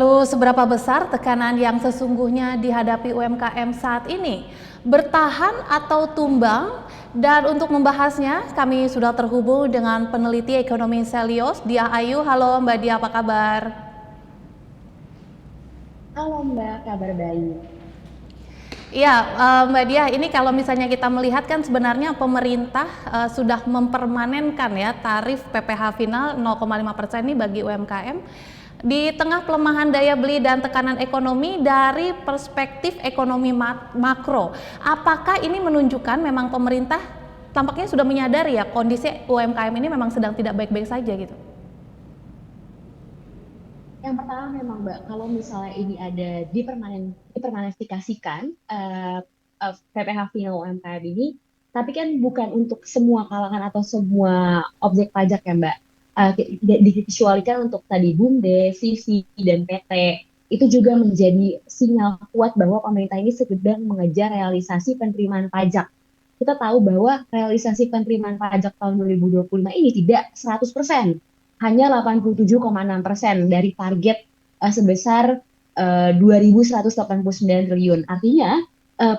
Lalu seberapa besar tekanan yang sesungguhnya dihadapi UMKM saat ini? Bertahan atau tumbang? Dan untuk membahasnya, kami sudah terhubung dengan peneliti ekonomi Selios, Diah Ayu. Halo Mbak Diah, apa kabar? Halo Mbak, kabar baik. Iya, Mbak Diah, ini kalau misalnya kita melihat kan sebenarnya pemerintah sudah mempermanenkan ya tarif PPh final 0,5% ini bagi UMKM di tengah pelemahan daya beli dan tekanan ekonomi dari perspektif ekonomi makro. Apakah ini menunjukkan memang pemerintah tampaknya sudah menyadari ya kondisi UMKM ini memang sedang tidak baik-baik saja gitu? Yang pertama memang Mbak, kalau misalnya ini ada dipermanentifikasikan PPh final UMKM ini, tapi kan bukan untuk semua kalangan atau semua objek pajak ya Mbak. Dikecualikan untuk tadi BUMDes, CV, dan PT. Itu juga menjadi sinyal kuat bahwa pemerintah ini sedang mengejar realisasi penerimaan pajak. Kita tahu bahwa realisasi penerimaan pajak tahun 2025 ini tidak 100%, hanya 87,6% dari target sebesar 2.189 triliun. Artinya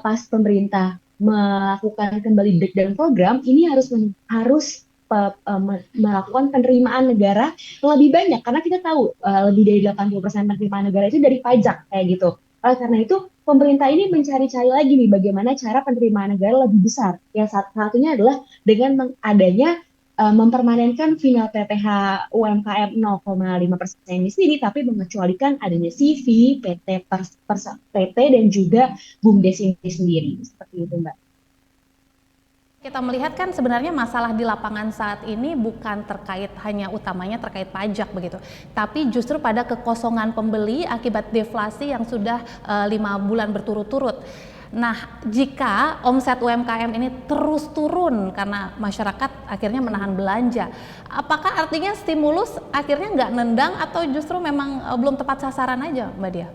pas pemerintah melakukan kembali breakdown program ini melakukan penerimaan negara lebih banyak karena kita tahu lebih dari 80% penerimaan negara itu dari pajak kayak gitu. Karena itu pemerintah ini mencari-cari lagi nih bagaimana cara penerimaan negara lebih besar. Yang satunya adalah dengan adanya mempermanenkan final PPh UMKM 0,5% ini sendiri, tapi mengecualikan adanya CV, PT dan juga BUMDes ini sendiri. Seperti itu, Mbak. Kita melihat kan sebenarnya masalah di lapangan saat ini bukan terkait hanya utamanya terkait pajak begitu, tapi justru pada kekosongan pembeli akibat deflasi yang sudah 5 bulan berturut-turut. Nah, jika omset UMKM ini terus turun karena masyarakat akhirnya menahan belanja, apakah artinya stimulus akhirnya nggak nendang atau justru memang belum tepat sasaran aja, Mbak Dia?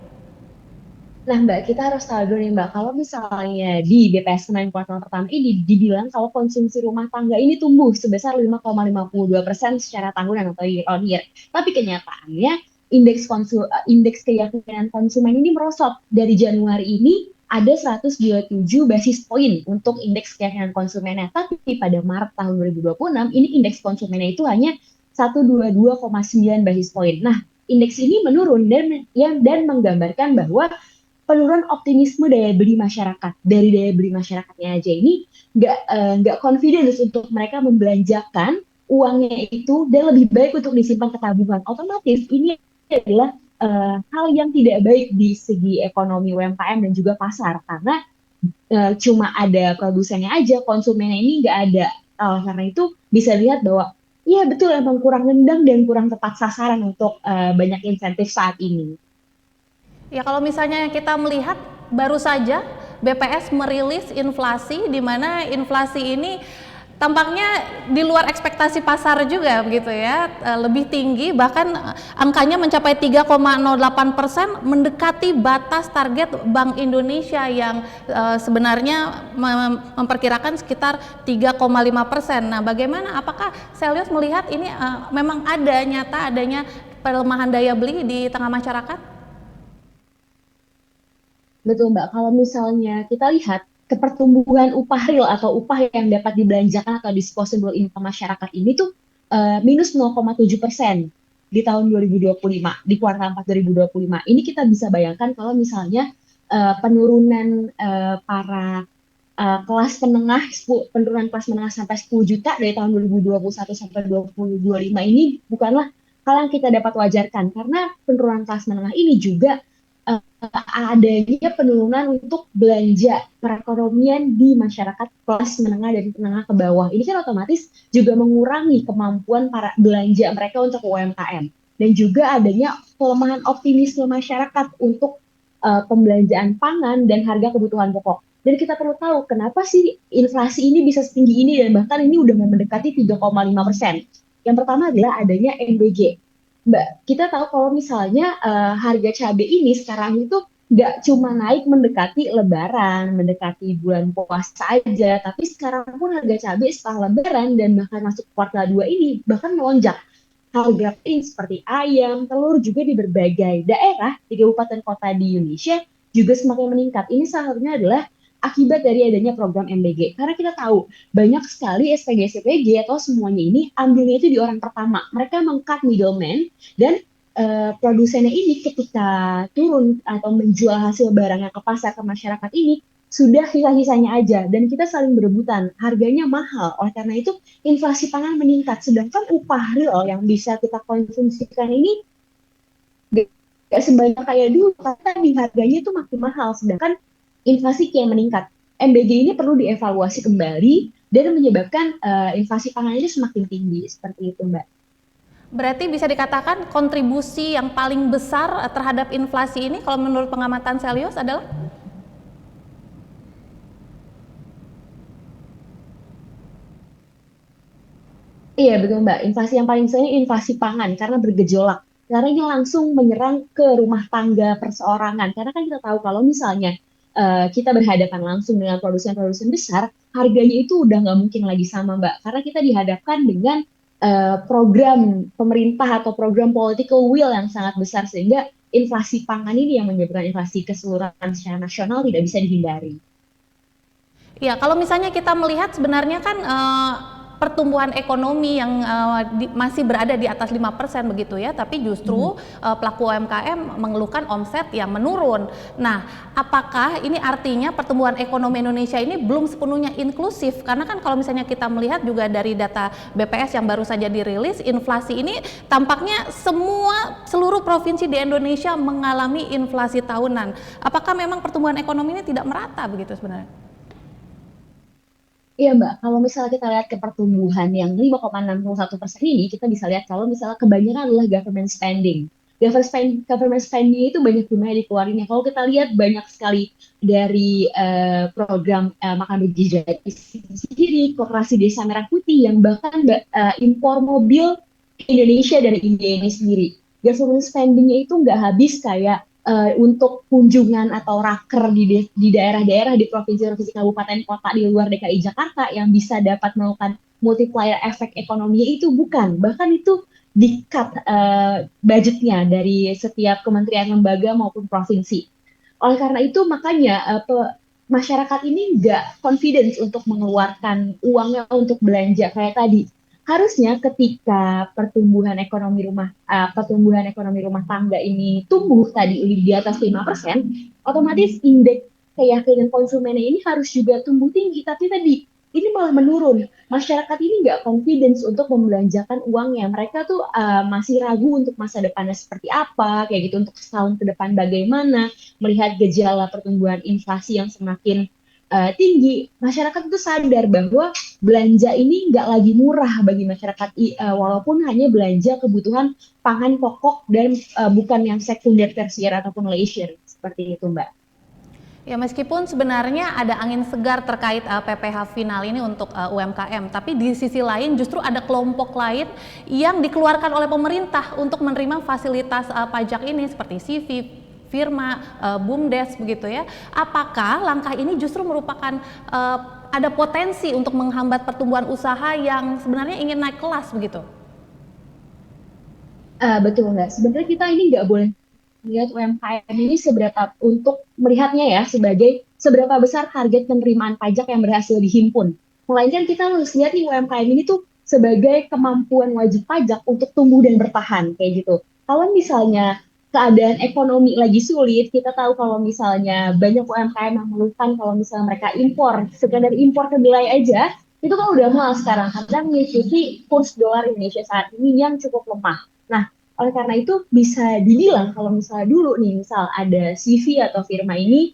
Nah, Mbak, kita harus tahu dulu nih, Mbak, kalau misalnya di BPS Semen kuartal pertama ini dibilang kalau konsumsi rumah tangga ini tumbuh sebesar 5,52% secara tahunan atau year on year. Tapi kenyataannya indeks keyakinan konsumen ini merosot. Dari Januari ini ada 127 basis poin untuk indeks keyakinan konsumennya. Tapi pada Maret tahun 2026 ini indeks konsumennya itu hanya 122,9 basis poin. Nah, indeks ini menurun dan menggambarkan bahwa penurunan optimisme daya beli masyarakat. Dari daya beli masyarakatnya aja ini nggak confidence untuk mereka membelanjakan uangnya itu dan lebih baik untuk disimpan ke tabungan. Otomatis ini adalah hal yang tidak baik di segi ekonomi UMKM dan juga pasar karena cuma ada produsennya aja, konsumennya ini nggak ada. Karena itu bisa lihat bahwa iya betul emang kurang nendang dan kurang tepat sasaran untuk banyak insentif saat ini. Ya kalau misalnya kita melihat baru saja BPS merilis inflasi di mana inflasi ini tampaknya di luar ekspektasi pasar juga begitu ya, lebih tinggi bahkan angkanya mencapai 3,08%, mendekati batas target Bank Indonesia yang sebenarnya memperkirakan sekitar 3,5%. Nah, bagaimana apakah Selius melihat ini memang ada nyata adanya pelemahan daya beli di tengah masyarakat? Betul Mbak, kalau misalnya kita lihat kepertumbuhan upah real atau upah yang dapat dibelanjakan atau disposable income masyarakat ini tuh minus 0,7% di tahun 2025, di kuartal 4 2025. Ini kita bisa bayangkan kalau misalnya penurunan para penurunan kelas menengah sampai 10 juta dari tahun 2021 sampai 2025 ini bukanlah hal yang kita dapat wajarkan karena penurunan kelas menengah ini juga adanya penurunan untuk belanja perekonomian di masyarakat kelas menengah dan menengah ke bawah. Ini kan otomatis juga mengurangi kemampuan para belanja mereka untuk UMKM. Dan juga adanya pelemahan optimisme masyarakat untuk pembelanjaan pangan dan harga kebutuhan pokok. Dan kita perlu tahu kenapa sih inflasi ini bisa setinggi ini dan bahkan ini udah mendekati 3,5%. Yang pertama adalah adanya MBG. Mbak, kita tahu kalau misalnya harga cabai ini sekarang itu nggak cuma naik mendekati Lebaran, mendekati bulan puasa aja, tapi sekarang pun harga cabai setelah Lebaran dan bahkan masuk kuartal 2 ini bahkan melonjak. harga protein seperti ayam, telur juga di berbagai daerah di kabupaten kota di Indonesia juga semakin meningkat. Ini salah satunya adalah akibat dari adanya program MBG. Karena kita tahu banyak sekali SPG SPG atau semuanya ini ambilnya itu di orang pertama. Mereka meng-cut middleman dan produsennya ini ketika turun atau menjual hasil barangnya ke pasar ke masyarakat ini sudah sisa-sisanya aja dan kita saling berebutan harganya mahal oleh karena itu inflasi pangan meningkat sedangkan upah real yang bisa kita konsumsikan ini gak sebanyak kayak dulu karena di harganya itu makin mahal sedangkan inflasi kian meningkat. MBG ini perlu dievaluasi kembali dan menyebabkan inflasi pangan ini semakin tinggi seperti itu Mbak. Berarti bisa dikatakan kontribusi yang paling besar terhadap inflasi ini kalau menurut pengamatan Selyos adalah? Iya betul Mbak, inflasi yang paling besar ini inflasi pangan karena bergejolak. Karena ini langsung menyerang ke rumah tangga perseorangan. Karena kan kita tahu kalau misalnya kita berhadapan langsung dengan produsen-produsen besar, harganya itu udah nggak mungkin lagi sama Mbak. Karena kita dihadapkan dengan program pemerintah atau program political will yang sangat besar sehingga inflasi pangan ini yang menyebabkan inflasi keseluruhan secara nasional tidak bisa dihindari. Ya, kalau misalnya kita melihat sebenarnya kan pertumbuhan ekonomi yang masih berada di atas 5% begitu ya, tapi justru pelaku UMKM mengeluhkan omset yang menurun. Nah, apakah ini artinya pertumbuhan ekonomi Indonesia ini belum sepenuhnya inklusif? Karena kan kalau misalnya kita melihat juga dari data BPS yang baru saja dirilis, inflasi ini tampaknya seluruh provinsi di Indonesia mengalami inflasi tahunan. Apakah memang pertumbuhan ekonomi ini tidak merata begitu sebenarnya? Iya Mbak, kalau misalnya kita lihat ke pertumbuhan yang 5,61% ini, kita bisa lihat kalau misalnya kebanyakan adalah government spending. Government spending itu banyak gunanya dikeluarinnya. Kalau kita lihat banyak sekali dari program makan bagi gratis sendiri, Koperasi Desa Merah Putih yang bahkan impor mobil ke Indonesia dari India ini sendiri. Government spendingnya itu nggak habis kayak untuk kunjungan atau raker di daerah-daerah di provinsi-provinsi kabupaten kota di luar DKI Jakarta yang bisa dapat melakukan multiplier efek ekonominya itu bukan, bahkan itu di-cut budgetnya dari setiap kementerian lembaga maupun provinsi. Oleh karena itu makanya masyarakat ini nggak confidence untuk mengeluarkan uangnya untuk belanja kayak tadi. Harusnya ketika pertumbuhan ekonomi rumah tangga ini tumbuh tadi di atas 5%, otomatis indeks keyakinan konsumennya ini harus juga tumbuh tinggi. Tapi tadi ini malah menurun. Masyarakat ini nggak confidence untuk membelanjakan uangnya. Mereka tuh masih ragu untuk masa depannya seperti apa, kayak gitu untuk setahun ke depan bagaimana, melihat gejala pertumbuhan inflasi yang semakin tinggi, masyarakat itu sadar bahwa belanja ini nggak lagi murah bagi masyarakat, walaupun hanya belanja kebutuhan pangan pokok dan bukan yang sekunder, tersier ataupun leisure seperti itu, Mbak. Ya meskipun sebenarnya ada angin segar terkait PPh final ini untuk UMKM, tapi di sisi lain justru ada kelompok lain yang dikeluarkan oleh pemerintah untuk menerima fasilitas pajak ini seperti CV, Firma, BUMDes begitu ya. Apakah langkah ini justru merupakan ada potensi untuk menghambat pertumbuhan usaha yang sebenarnya ingin naik kelas begitu? Betul nggak? Sebenarnya kita ini nggak boleh melihat UMKM ini seberapa untuk melihatnya ya sebagai seberapa besar target penerimaan pajak yang berhasil dihimpun. Melainkan kita harus lihat nih UMKM ini tuh sebagai kemampuan wajib pajak untuk tumbuh dan bertahan kayak gitu. Kalau misalnya keadaan ekonomi lagi sulit, kita tahu kalau misalnya banyak UMKM yang mengeluhkan kalau misalnya mereka impor, sekedar impor kedelai aja, itu kan udah mahal sekarang karena mengikuti kurs dolar Indonesia saat ini yang cukup lemah. Nah, oleh karena itu bisa dibilang kalau misalnya dulu nih, misal ada CV atau firma ini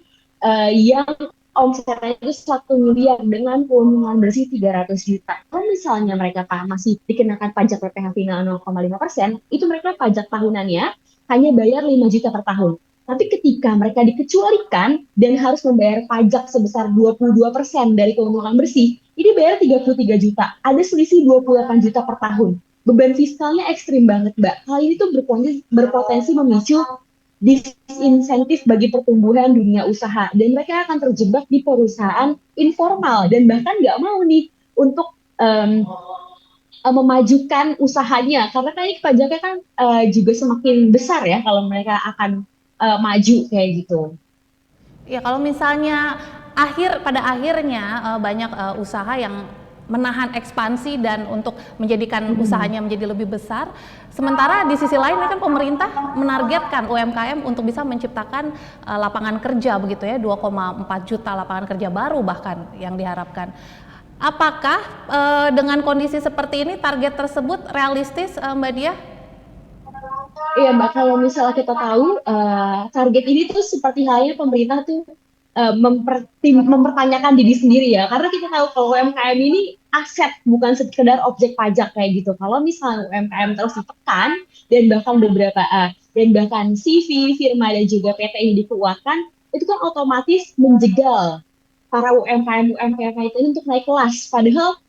yang omsetnya itu 1 miliar dengan keuntungan bersih 300 juta. Kalau misalnya mereka masih dikenakan pajak PPh final 0,5%, itu mereka pajak tahunannya hanya bayar 5 juta per tahun. Tapi ketika mereka dikecualikan dan harus membayar pajak sebesar 22% dari keuntungan bersih, ini bayar 33 juta. Ada selisih 28 juta per tahun. Beban fiskalnya ekstrim banget, Mbak. Hal ini tuh berpotensi memicu disinsentif bagi pertumbuhan dunia usaha dan mereka akan terjebak di perusahaan informal dan bahkan nggak mau nih untuk um, memajukan usahanya karena kan ini pajaknya kan juga semakin besar ya kalau mereka akan maju kayak gitu. Ya kalau misalnya pada akhirnya banyak usaha yang menahan ekspansi dan untuk menjadikan Mhm. usahanya menjadi lebih besar. Sementara di sisi lain ini kan pemerintah menargetkan UMKM untuk bisa menciptakan lapangan kerja begitu ya, 2,4 juta lapangan kerja baru bahkan yang diharapkan. Apakah dengan kondisi seperti ini target tersebut realistis, Mbak Dia? Iya Mbak, kalau misalnya kita tahu target ini tuh seperti halnya pemerintah tuh mempertanyakan diri sendiri ya, karena kita tahu kalau UMKM ini aset bukan sekedar objek pajak kayak gitu. Kalau misalnya UMKM terus ditekan dan bahkan dan bahkan CV, firma dan juga PT ini dikeluarkan, itu kan otomatis menjegal para UMKM itu untuk naik kelas. Padahal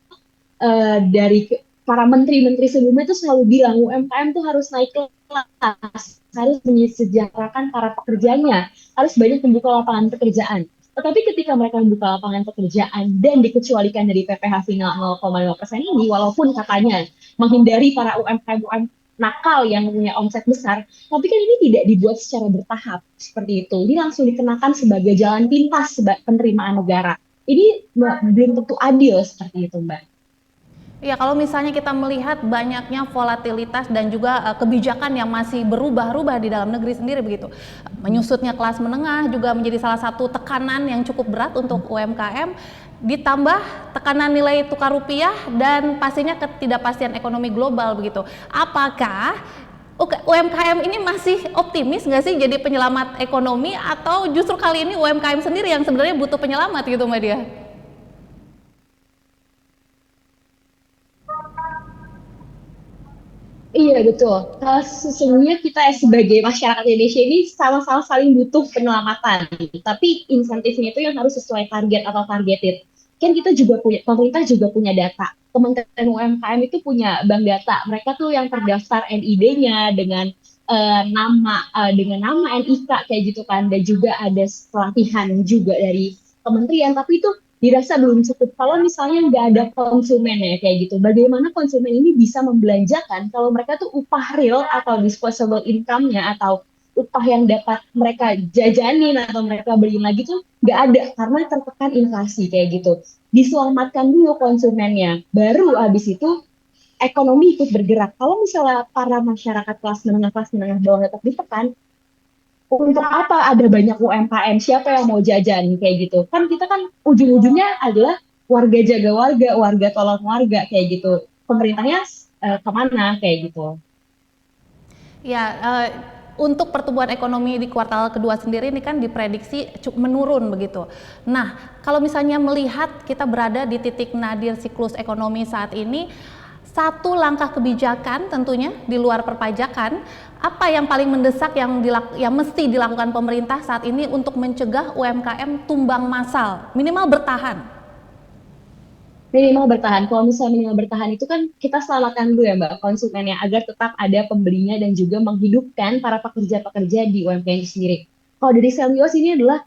dari para menteri-menteri sebelumnya itu selalu bilang UMKM tuh harus naik kelas, harus menyejahterakan para pekerjanya, harus banyak membuka lapangan pekerjaan. Tetapi ketika mereka membuka lapangan pekerjaan dan dikecualikan dari PPh final 0,5% ini, walaupun katanya menghindari para UMKM nakal yang punya omset besar, tapi kan ini tidak dibuat secara bertahap seperti itu. Ini langsung dikenakan sebagai jalan pintas penerimaan negara. Ini belum tentu adil seperti itu, Mbak. Ya, kalau misalnya kita melihat banyaknya volatilitas dan juga kebijakan yang masih berubah-ubah di dalam negeri sendiri begitu. Menyusutnya kelas menengah juga menjadi salah satu tekanan yang cukup berat untuk UMKM, ditambah tekanan nilai tukar rupiah dan pastinya ketidakpastian ekonomi global begitu. Apakah UMKM ini masih optimis nggak sih jadi penyelamat ekonomi atau justru kali ini UMKM sendiri yang sebenarnya butuh penyelamat gitu Mbak Dia? Iya betul. Sesungguhnya kita sebagai masyarakat Indonesia ini sama-sama saling butuh penyelamatan. Tapi insentifnya itu yang harus sesuai target atau targeted. Kan kita juga punya, pemerintah juga punya data. Kementerian UMKM itu punya bank data. Mereka tuh yang terdaftar NID-nya dengan nama NIK kayak gitu kan. Dan juga ada pelatihan juga dari kementerian. Tapi itu dirasa belum cukup. Kalau misalnya nggak ada konsumen ya kayak gitu, bagaimana konsumen ini bisa membelanjakan kalau mereka tuh upah real atau disposable income-nya atau upah yang dapat mereka jajanin atau mereka beliin lagi tuh nggak ada karena tertekan inflasi kayak gitu. Diselamatkan dulu konsumennya, baru habis itu ekonomi ikut bergerak. Kalau misalnya para masyarakat kelas menengah bawah tetap ditekan, untuk apa ada banyak UMKM? Siapa yang mau jajan kayak gitu? Kan kita kan ujung-ujungnya adalah warga jaga warga, warga tolong warga kayak gitu. Pemerintahnya kemana kayak gitu? Ya, untuk pertumbuhan ekonomi di kuartal kedua sendiri ini kan diprediksi menurun begitu. Nah, kalau misalnya melihat kita berada di titik nadir siklus ekonomi saat ini, satu langkah kebijakan tentunya di luar perpajakan, apa yang paling mendesak yang mesti dilakukan pemerintah saat ini untuk mencegah UMKM tumbang massal, minimal bertahan? Minimal bertahan. Kalau misalnya minimal bertahan itu kan kita selamatkan dulu ya Mbak konsumennya agar tetap ada pembelinya dan juga menghidupkan para pekerja-pekerja di UMKM itu sendiri. Kalau dari Selios ini adalah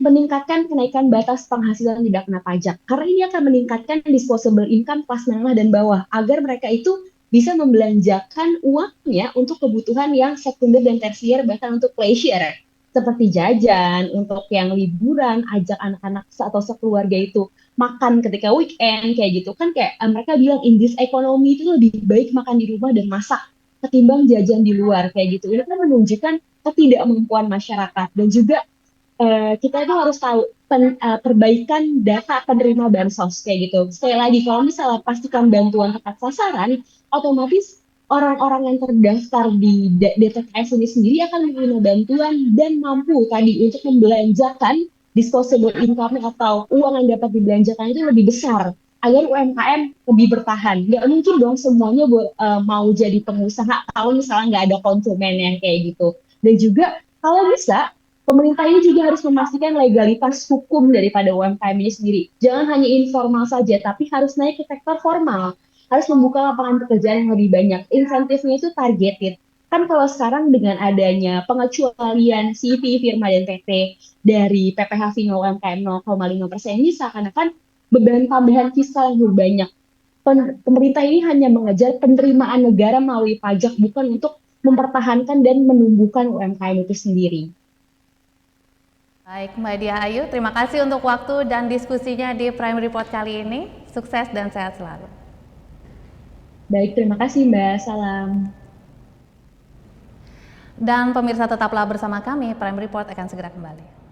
meningkatkan kenaikan batas penghasilan tidak kena pajak. Karena ini akan meningkatkan disposable income kelas menengah dan bawah agar mereka itu bisa membelanjakan uangnya untuk kebutuhan yang sekunder dan tersier bahkan untuk leisure seperti jajan, untuk yang liburan, ajak anak-anak atau sekeluarga itu makan ketika weekend kayak gitu kan kayak mereka bilang in this economy itu lebih baik makan di rumah dan masak ketimbang jajan di luar kayak gitu. Ini kan menunjukkan ketidakmampuan masyarakat dan juga kita itu harus tahu perbaikan data penerima bansos kayak gitu. Sekali lagi kalau misalnya pastikan bantuan tepat sasaran, otomatis orang-orang yang terdaftar di DTKS ini sendiri akan menerima bantuan dan mampu tadi untuk membelanjakan disposable income atau uang yang dapat dibelanjakan itu lebih besar agar UMKM lebih bertahan. Nggak mungkin dong semuanya mau jadi pengusaha kalau misalnya nggak ada konsumen yang kayak gitu. Dan juga kalau bisa pemerintah ini juga harus memastikan legalitas hukum daripada UMKM ini sendiri. Jangan hanya informal saja, tapi harus naik ke sektor formal. Harus membuka lapangan pekerjaan yang lebih banyak. Insentifnya itu targeted. Kan kalau sekarang dengan adanya pengecualian CV, firma, dan PT dari PPh Final UMKM 0,5% ini seakan-akan beban tambahan fiskal yang lebih banyak pemerintah ini hanya mengejar penerimaan negara melalui pajak, bukan untuk mempertahankan dan menumbuhkan UMKM itu sendiri. Baik, Mbak Dia Ayu, terima kasih untuk waktu dan diskusinya di Prime Report kali ini. Sukses dan sehat selalu. Baik, terima kasih Mbak. Salam. Dan pemirsa tetaplah bersama kami, Prime Report akan segera kembali.